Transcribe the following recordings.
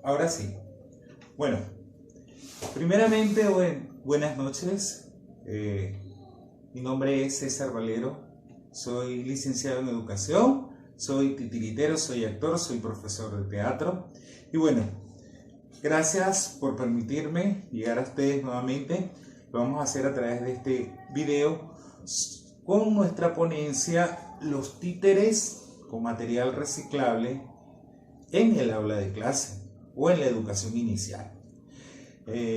Ahora sí. Bueno, primeramente, buenas noches. Mi nombre es César Valero. Soy licenciado en educación, soy titiritero, soy actor, soy profesor de teatro. Y bueno, gracias por permitirme llegar a ustedes nuevamente. Lo vamos a hacer a través de este video con nuestra ponencia Los títeres con material reciclable en el aula de clase o en la educación inicial.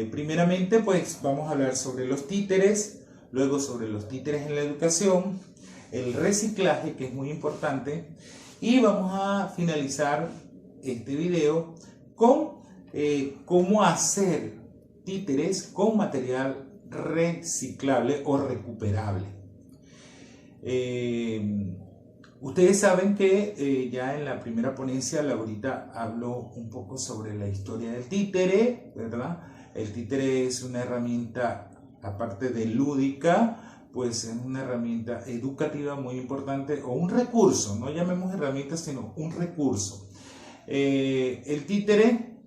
Primeramente, pues vamos a hablar sobre los títeres, luego sobre los títeres en la educación, el reciclaje, que es muy importante, y vamos a finalizar este video con cómo hacer títeres con material reciclable o recuperable. Ustedes saben que ya en la primera ponencia Laurita habló un poco sobre la historia del títere, ¿verdad? El títere es una herramienta, aparte de lúdica, pues es una herramienta educativa muy importante, o un recurso, no llamemos herramienta, sino un recurso. El títere,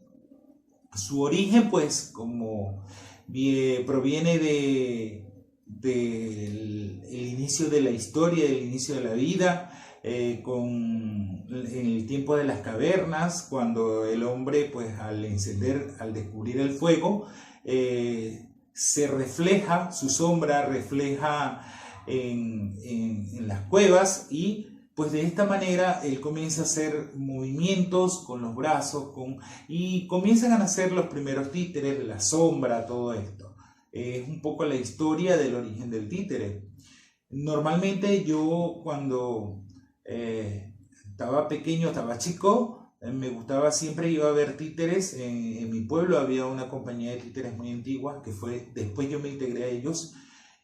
su origen, pues, como proviene del inicio de la historia, del inicio de la vida, en el tiempo de las cavernas, cuando el hombre, pues al descubrir el fuego, se refleja, su sombra refleja en las cuevas, y pues de esta manera él comienza a hacer movimientos con los brazos, y comienzan a nacer los primeros títeres, la sombra, todo esto. Es un poco la historia del origen del títere. Normalmente yo cuando estaba pequeño, estaba chico, me gustaba, siempre iba a ver títeres. En mi pueblo había una compañía de títeres muy antigua, después yo me integré a ellos.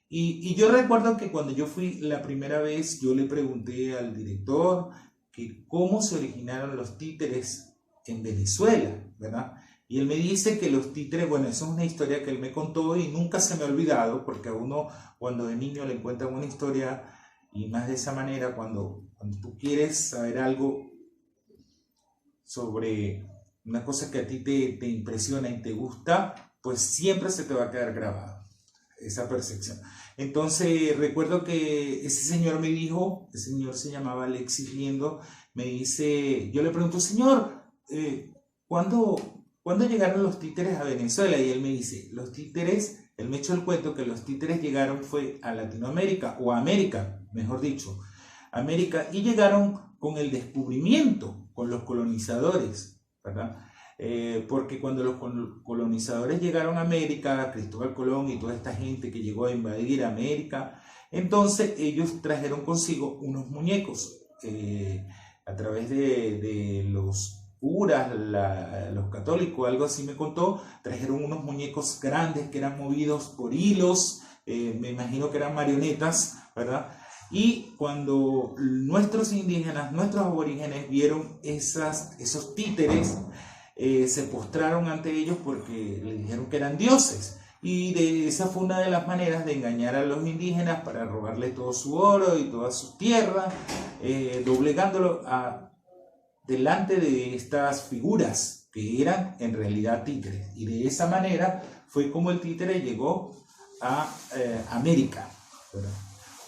Y yo recuerdo que cuando yo fui la primera vez, yo le pregunté al director que cómo se originaron los títeres en Venezuela, ¿verdad? Y él me dice que los títeres, bueno, eso es una historia que él me contó y nunca se me ha olvidado, porque a uno cuando de niño le cuentan una historia, y más de esa manera, cuando tú quieres saber algo sobre una cosa que a ti te impresiona y te gusta, pues siempre se te va a quedar grabado esa percepción. Entonces recuerdo que ese señor me dijo, ese señor se llamaba Alexis Liendo, me dice, yo le pregunto, señor, ¿cuándo llegaron los títeres a Venezuela? Y él me dice, los títeres, él me echó el cuento que los títeres llegaron fue a Latinoamérica, o a América, mejor dicho, América, y llegaron con el descubrimiento, con los colonizadores, ¿verdad? Porque cuando los colonizadores llegaron a América, Cristóbal Colón y toda esta gente que llegó a invadir América, entonces ellos trajeron consigo unos muñecos, a través de los curas, los católicos, algo así me contó, trajeron unos muñecos grandes que eran movidos por hilos, me imagino que eran marionetas, ¿verdad? Y cuando nuestros indígenas, nuestros aborígenes vieron esos títeres, se postraron ante ellos porque les dijeron que eran dioses. Y esa fue una de las maneras de engañar a los indígenas para robarle todo su oro y toda su tierra, doblegándolo delante de estas figuras que eran en realidad títeres. Y de esa manera fue como el títere llegó a América, ¿verdad?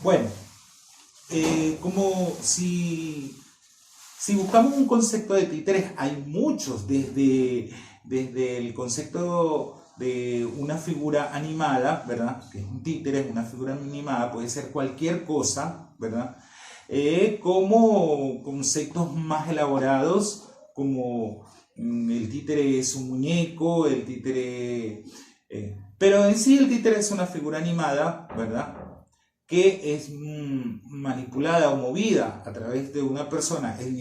Bueno, como si buscamos un concepto de títeres, hay muchos, desde el concepto de una figura animada, ¿verdad? Que es un títere, es una figura animada, puede ser cualquier cosa, ¿verdad? Como conceptos más elaborados, como el títere es un muñeco, el títere... pero en sí el títere es una figura animada, ¿verdad? Que es manipulada o movida a través de una persona. En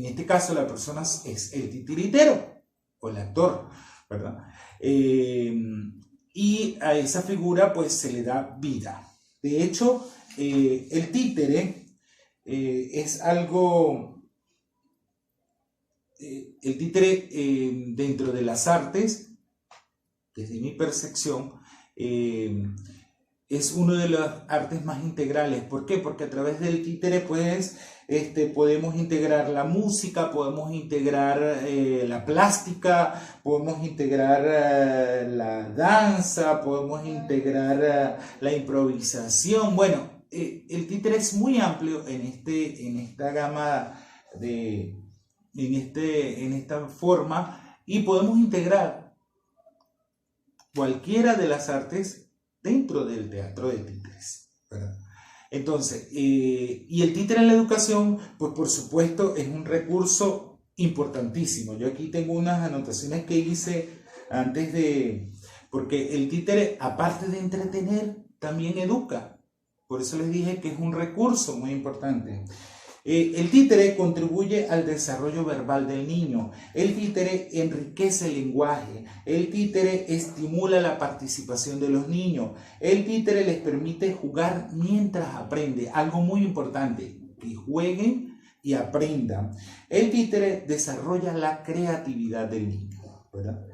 este caso la persona es el titiritero o el actor, ¿verdad? Y a esa figura pues se le da vida. De hecho, el títere es algo... el títere dentro de las artes, desde mi percepción, es uno de las artes más integrales. ¿Por qué? Porque a través del títere puedes podemos integrar la música, podemos integrar la plástica, podemos integrar la danza, podemos integrar la improvisación. Bueno, el títere es muy amplio en esta gama en esta forma, y podemos integrar cualquiera de las artes dentro del teatro de títeres, ¿verdad? Entonces, y el títere en la educación, pues por supuesto es un recurso importantísimo. Yo aquí tengo unas anotaciones que hice porque el títere, aparte de entretener, también educa. Por eso les dije que es un recurso muy importante. El títere contribuye al desarrollo verbal del niño. El títere enriquece el lenguaje. El títere estimula la participación de los niños. El títere les permite jugar mientras aprende. Algo muy importante, que jueguen y aprendan. El títere desarrolla la creatividad del niño, ¿verdad?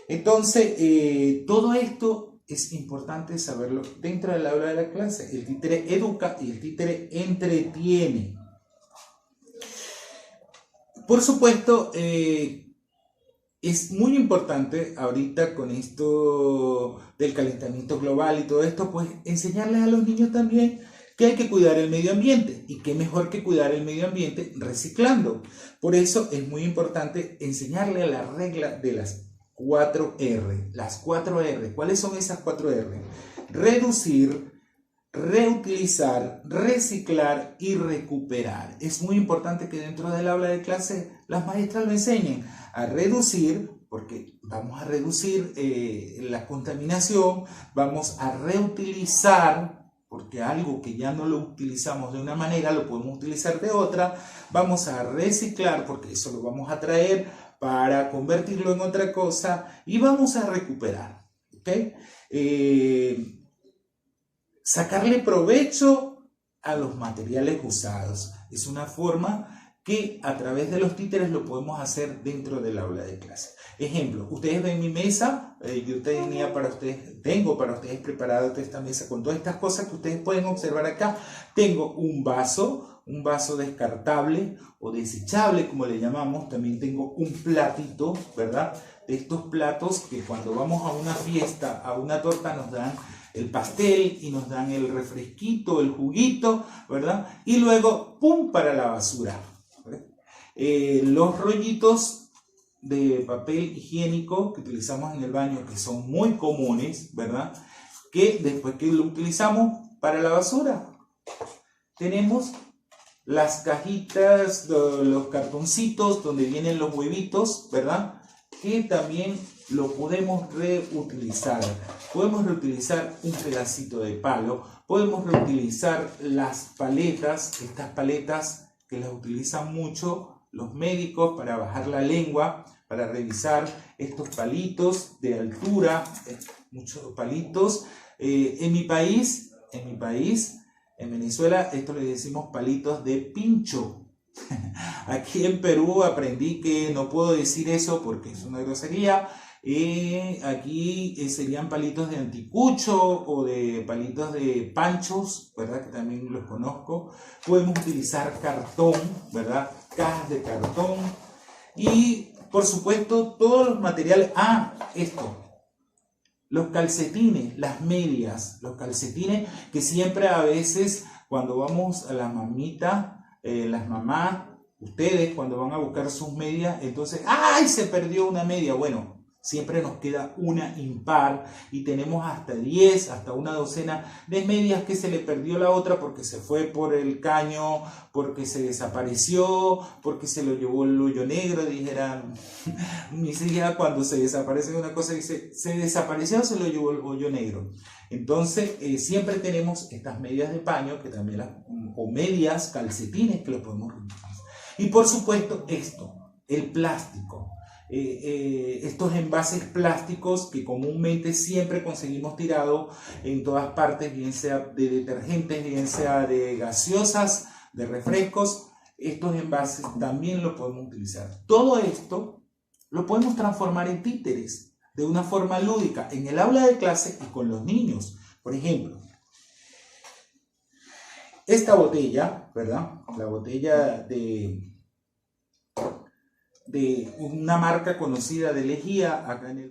Entonces, todo esto es importante saberlo dentro del aula de la clase. El títere educa y el títere entretiene. Por supuesto, es muy importante ahorita con esto del calentamiento global y todo esto, pues enseñarles a los niños también que hay que cuidar el medio ambiente, y qué mejor que cuidar el medio ambiente reciclando. Por eso es muy importante enseñarle la regla de las 4 R. Las 4 R. ¿Cuáles son esas 4 R? Reducir, reutilizar, reciclar y recuperar. Es muy importante que dentro del aula de clase las maestras lo enseñen a reducir, porque vamos a reducir la contaminación, vamos a reutilizar, porque algo que ya no lo utilizamos de una manera lo podemos utilizar de otra, vamos a reciclar, porque eso lo vamos a traer para convertirlo en otra cosa, y vamos a recuperar, ¿ok? Sacarle provecho a los materiales usados. Es una forma que a través de los títeres lo podemos hacer dentro del aula de clase. Ejemplo, ustedes ven mi mesa, yo tengo para ustedes preparado esta mesa con todas estas cosas que ustedes pueden observar acá. Tengo un vaso descartable o desechable, como le llamamos. También tengo un platito, ¿verdad? De estos platos que cuando vamos a una fiesta, a una torta, nos dan el pastel y nos dan el refresquito, el juguito, ¿verdad? Y luego, ¡pum!, para la basura. Los rollitos de papel higiénico que utilizamos en el baño, que son muy comunes, ¿verdad? Que después que lo utilizamos para la basura, tenemos las cajitas, los cartoncitos donde vienen los huevitos, ¿verdad? Que también lo podemos reutilizar. Podemos reutilizar un pedacito de palo, podemos reutilizar las paletas, estas paletas que las utilizan mucho los médicos para bajar la lengua, para revisar estos palitos de altura, muchos palitos. En mi país, en Venezuela, esto le decimos palitos de pincho. Aquí en Perú aprendí que no puedo decir eso porque es una grosería. Aquí serían palitos de anticucho o de palitos de panchos, ¿verdad? Que también los conozco. Podemos utilizar cartón, ¿verdad? Cajas de cartón. Y por supuesto todos los materiales. Los calcetines, las medias, los calcetines que siempre a veces cuando vamos a la mamita, las mamás, ustedes cuando van a buscar sus medias, entonces, ¡ay! Se perdió una media. Bueno, siempre nos queda una impar y tenemos hasta 10, hasta una docena de medias que se le perdió la otra porque se fue por el caño, porque se desapareció, porque se lo llevó el hoyo negro. Dijeran mis hijas, cuando se desaparece una cosa, dice, se desapareció, se lo llevó el hoyo negro. Entonces, siempre tenemos estas medias de paño, que también o medias, calcetines, que lo podemos reutilizar. Y por supuesto el plástico. Estos envases plásticos que comúnmente siempre conseguimos tirados en todas partes, bien sea de detergentes, bien sea de gaseosas, de refrescos, estos envases también lo podemos utilizar. Todo esto lo podemos transformar en títeres de una forma lúdica en el aula de clase y con los niños. Por ejemplo, esta botella, ¿verdad? La botella de una marca conocida de lejía acá en el